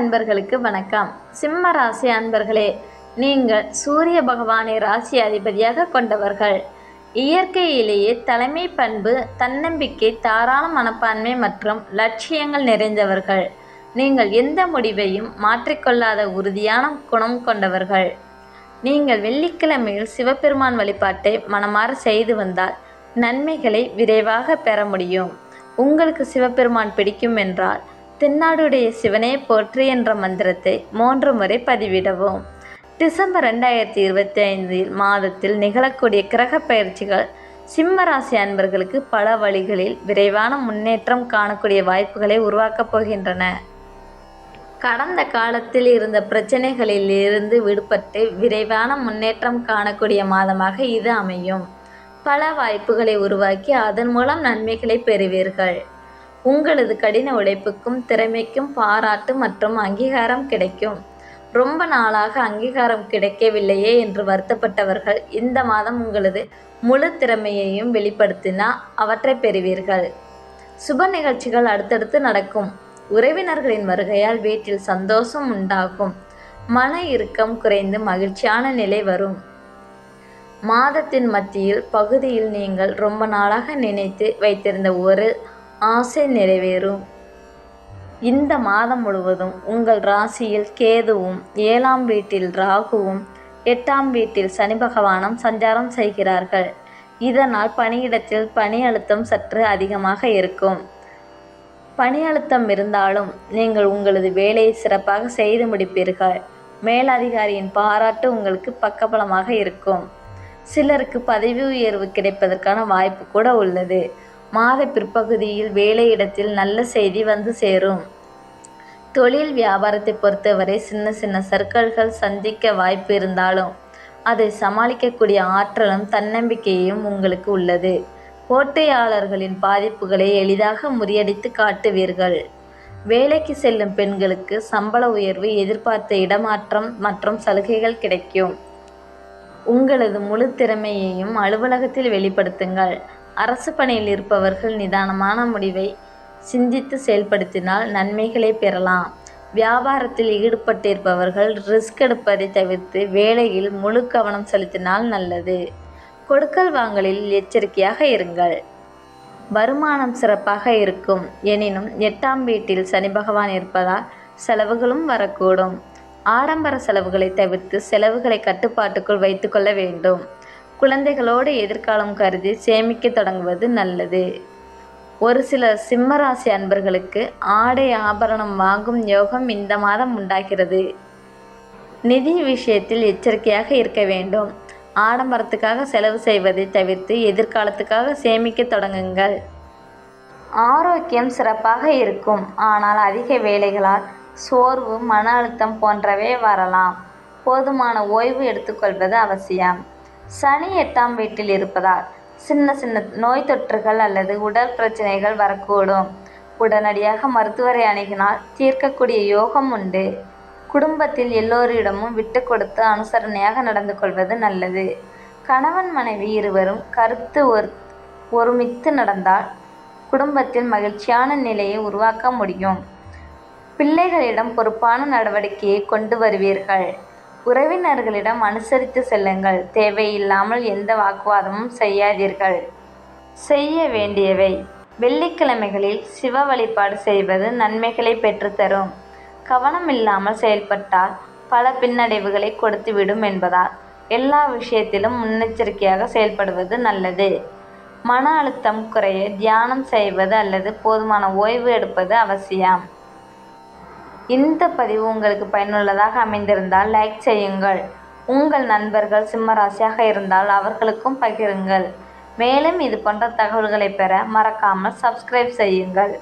அன்பர்களுக்கு வணக்கம். சிம்ம ராசி அன்பர்களே, நீங்கள் சூரிய பகவானை ராசி அதிபதியாக கொண்டவர்கள். இயற்கையிலேயே தலைமை பண்பு, தன்னம்பிக்கை, தாராள மனப்பான்மை மற்றும் லட்சியங்கள் நிறைந்தவர்கள். நீங்கள் எந்த முடிவையும் மாற்றிக்கொள்ளாத உறுதியான குணம் கொண்டவர்கள். நீங்கள் வெள்ளிக்கிழமையில் சிவபெருமான் வழிபாட்டை மனமாற செய்து வந்தால் நன்மைகளை விரைவாக பெற முடியும். உங்களுக்கு சிவபெருமான் பிடிக்கும் என்றால் தென்னாடுடைய சிவனே போற்றி என்ற மந்திரத்தை 3 முறை பதிவிடவும். டிசம்பர் 2025 மாதத்தில் நிகழக்கூடிய கிரக பயிற்சிகள் சிம்ம ராசி அன்பர்களுக்கு பல வழிகளில் விரைவான முன்னேற்றம் காணக்கூடிய வாய்ப்புகளை உருவாக்கப் போகின்றன. கடந்த காலத்தில் இருந்த பிரச்சனைகளில் இருந்து விடுபட்டு விரைவான முன்னேற்றம் காணக்கூடிய மாதமாக இது அமையும். பல வாய்ப்புகளை உருவாக்கி அதன் மூலம் நன்மைகளை பெறுவீர்கள். உங்களது கடின உழைப்புக்கும் திறமைக்கும் பாராட்டு மற்றும் அங்கீகாரம் கிடைக்கும். ரொம்ப நாளாக அங்கீகாரம் கிடைக்கவில்லையே என்று வருத்தப்பட்டவர்கள் இந்த மாதம் உங்களது முழு திறமையையும் வெளிப்படுத்தினால் அவற்றை பெறுவீர்கள். சுப நிகழ்ச்சிகள் அடுத்தடுத்து நடக்கும். உறவினர்களின் வருகையால் வீட்டில் சந்தோஷம் உண்டாகும். மன இறுக்கம் குறைந்து மகிழ்ச்சியான நிலை வரும். மாதத்தின் மத்தியில் பகுதியில் நீங்கள் ரொம்ப நாளாக நினைத்து வைத்திருந்த ஒரு ஆசை நிறைவேறும். இந்த மாதம் முழுவதும் உங்கள் ராசியில் கேதுவும், 7ஆம் வீட்டில் ராகுவும், 8ஆம் வீட்டில் சனி பகவானும் சஞ்சாரம் செய்கிறார்கள். இதனால் பணியிடத்தில் பணி அழுத்தம் சற்று அதிகமாக இருக்கும். பணி அழுத்தம் இருந்தாலும் நீங்கள் உங்களது வேலையை சிறப்பாக செய்து முடிப்பீர்கள். மேலதிகாரியின் பாராட்டு உங்களுக்கு பக்கபலமாக இருக்கும். சிலருக்கு பதவி உயர்வு கிடைப்பதற்கான வாய்ப்பு கூட உள்ளது. மாத பிற்பகுதியில் வேலையிடத்தில் நல்ல செய்தி வந்து சேரும். தொழில் வியாபாரத்தை பொறுத்தவரை சின்ன சின்ன சர்க்கல்கள் சந்திக்க வாய்ப்பு இருந்தாலும் அதை சமாளிக்கக்கூடிய ஆற்றலும் தன்னம்பிக்கையும் உங்களுக்கு உள்ளது. போட்டியாளர்களின் பாதிப்புகளை எளிதாக முறியடித்து காட்டுவீர்கள். வேலைக்கு செல்லும் பெண்களுக்கு சம்பள உயர்வு, எதிர்பார்த்த இடமாற்றம் மற்றும் சலுகைகள் கிடைக்கும். உங்களது முழு திறமையையும் அலுவலகத்தில் வெளிப்படுத்துங்கள். அரசு பணியில் இருப்பவர்கள் நிதானமான முடிவை சிந்தித்து செயல்படுத்தினால் நன்மைகளை பெறலாம். வியாபாரத்தில் ஈடுபட்டிருப்பவர்கள் ரிஸ்க் எடுப்பதை தவிர்த்து வேலையில் முழு கவனம் செலுத்தினால் நல்லது. கொடுக்கல் வாங்கலில் எச்சரிக்கையாக இருங்கள். வருமானம் சிறப்பாக இருக்கும். எனினும் 8ஆம் வீட்டில் சனி பகவான் இருப்பதால் செலவுகளும் வரக்கூடும். ஆடம்பர செலவுகளை தவிர்த்து செலவுகளை கட்டுப்பாட்டுக்குள் வைத்துக்கொள்ள வேண்டும். குழந்தைகளோடு எதிர்காலம் கருதி சேமிக்க தொடங்குவது நல்லது. ஒரு சில சிம்மராசி அன்பர்களுக்கு ஆடை ஆபரணம் வாங்கும் யோகம் இந்த மாதம் உண்டாகிறது. நிதி விஷயத்தில் எச்சரிக்கையாக இருக்க வேண்டும். ஆடம்பரத்துக்காக செலவு செய்வதை தவிர்த்து எதிர்காலத்துக்காக சேமிக்க தொடங்குங்கள். ஆரோக்கியம் சிறப்பாக இருக்கும். ஆனால் அதிக வேலைகளால் சோர்வு, மன அழுத்தம் போன்றவை வரலாம். போதுமான ஓய்வு எடுத்துக்கொள்வது அவசியம். சனி 8ஆம் வீட்டில் இருப்பதால் சின்ன சின்ன நோய் தொற்றுகள் அல்லது உடல் பிரச்சனைகள் வரக்கூடும். உடனடியாக மருத்துவரை அணுகினால் தீர்க்கக்கூடிய யோகம் உண்டு. குடும்பத்தில் எல்லோரிடமும் விட்டு கொடுத்து அனுசரணையாக நடந்து கொள்வது நல்லது. கணவன் மனைவி இருவரும் கருத்து ஒருமித்து நடந்தால் குடும்பத்தில் மகிழ்ச்சியான நிலையை உருவாக்க முடியும். பிள்ளைகளிடம் பொறுப்பான நடவடிக்கையை கொண்டு வருவீர்கள். உறவினர்களிடம் அனுசரித்து செல்லுங்கள். தேவையில்லாமல் எந்த வாக்குவாதமும் செய்யாதீர்கள். செய்ய வேண்டியவை: வெள்ளிக்கிழமைகளில் சிவ வழிபாடு செய்வது நன்மைகளை பெற்றுத்தரும். கவனம் இல்லாமல் செயல்பட்டால் பல பின்னடைவுகளை கொடுத்துவிடும் என்பதால் எல்லா விஷயத்திலும் முன்னெச்சரிக்கையாக செயல்படுவது நல்லது. மன அழுத்தம் குறைய தியானம் செய்வது அல்லது போதுமான ஓய்வு எடுப்பது அவசியம். இந்த பதிவு உங்களுக்கு பயனுள்ளதாக அமைந்திருந்தால் லைக் செய்யுங்கள். உங்கள் நண்பர்கள் சிம்ம ராசியாக இருந்தால் அவர்களுக்கும் பகிருங்கள். மேலும் இது போன்ற தகவல்களை பெற மறக்காமல் சப்ஸ்கிரைப் செய்யுங்கள்.